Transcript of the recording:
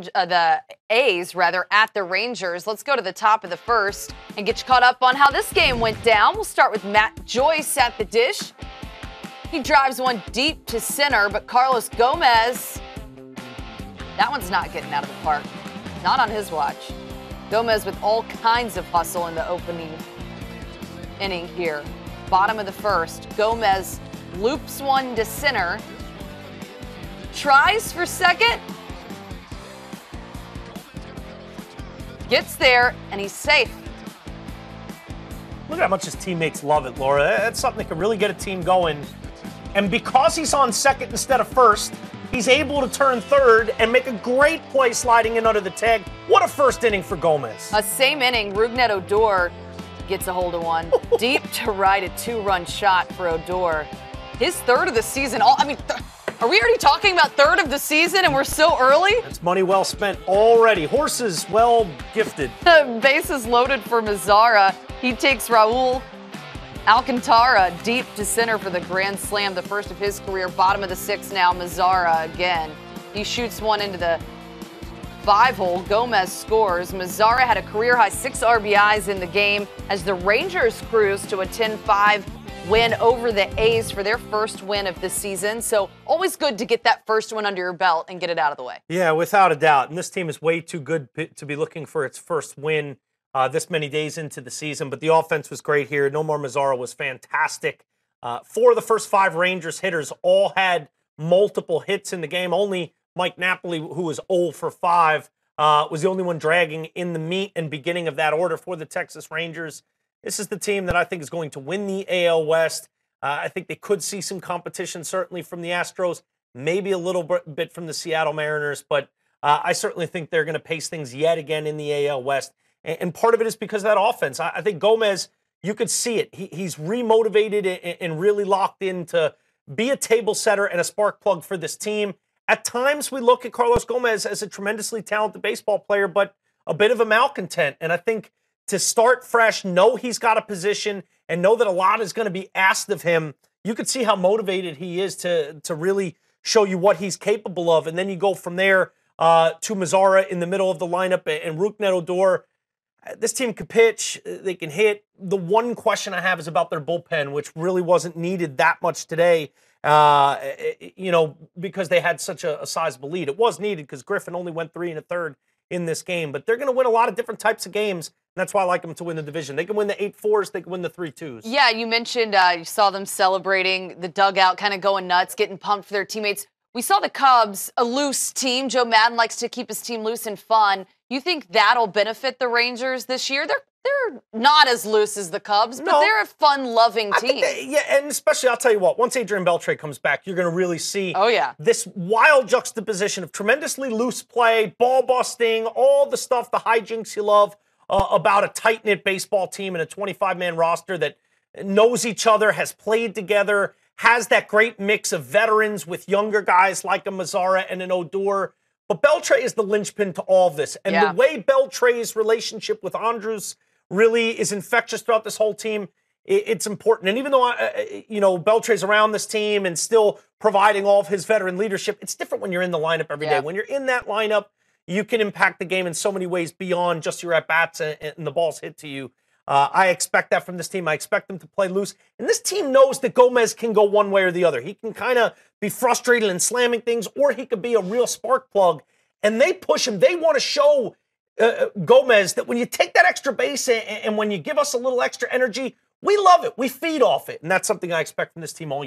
the A's rather at the Rangers. Let's go to the top of the first and get you caught up on how this game went down. We'll start with Matt Joyce at the dish. He drives one deep to center, but Carlos Gomez, that one's not getting out of the park. Not on his watch. Gomez with all kinds of hustle in the opening inning here. Bottom of the first, Gomez loops one to center. Tries for second. Gets there, and he's safe. Look at how much his teammates love it, Laura. That's something that can really get a team going. And because he's on second instead of first, he's able to turn third and make a great play sliding in under the tag. What a first inning for Gomez. Same inning, Rougned Odor gets a hold of one. Deep to right, a two-run shot for Odor. His third of the season. Are we already talking about third of the season and we're so early? It's money well spent already. Horses well gifted. Bases loaded for Mazara. He takes Raul Alcantara deep to center for the grand slam, the first of his career. Bottom of the sixth now, Mazara again. He shoots one into the 5-hole. Gomez scores. Mazara had a career-high 6 RBIs in the game as the Rangers cruise to a 10-5 win over the A's for their first win of the season. So always good to get that first one under your belt and get it out of the way. Yeah, without a doubt. And this team is way too good to be looking for its first win this many days into the season. But the offense was great here. Nomar Mazara was fantastic. 4 of the first 5 Rangers hitters all had multiple hits in the game. Only Mike Napoli, who was 0 for 5, was the only one dragging in the meat and beginning of that order for the Texas Rangers. This is the team that I think is going to win the AL West. I think they could see some competition, certainly from the Astros, maybe a little bit from the Seattle Mariners, but I certainly think they're going to pace things yet again in the AL West. And part of it is because of that offense. I think Gomez, you could see it. He's remotivated and really locked in to be a table setter and a spark plug for this team. At times, we look at Carlos Gomez as a tremendously talented baseball player, but a bit of a malcontent. And I think to start fresh, know he's got a position, and know that a lot is going to be asked of him, you could see how motivated he is to really show you what he's capable of. And then you go from there to Mazara in the middle of the lineup and Rougned Odor. This team can pitch, they can hit. The one question I have is about their bullpen, which really wasn't needed that much today, because they had such a sizable lead. It was needed because Griffin only went 3 1/3 in this game, but they're going to win a lot of different types of games. And that's why I like them to win the division. They can win the 8-4s, they can win the 3-2s. Yeah, you mentioned you saw them celebrating, the dugout kind of going nuts, getting pumped for their teammates. We saw the Cubs, a loose team. Joe Madden likes to keep his team loose and fun. You think that'll benefit the Rangers this year? They're not as loose as the Cubs, but they're a fun-loving team. And especially, I'll tell you what, once Adrian Beltre comes back, you're going to really see this wild juxtaposition of tremendously loose play, ball busting, all the stuff, the hijinks you love about a tight-knit baseball team and a 25-man roster that knows each other, has played together, has that great mix of veterans with younger guys like a Mazara and an Odor. But Beltre is the linchpin to all of this. And the way Beltre's relationship with Andrus really is infectious throughout this whole team, it's important. And even though, Beltre's around this team and still providing all of his veteran leadership, it's different when you're in the lineup every day. When you're in that lineup, you can impact the game in so many ways beyond just your at-bats and the balls hit to you. I expect that from this team. I expect them to play loose. And this team knows that Gomez can go one way or the other. He can kind of be frustrated and slamming things, or he could be a real spark plug. And they push him. They want to show Gomez that when you take that extra base and when you give us a little extra energy, we love it. We feed off it. And that's something I expect from this team all year.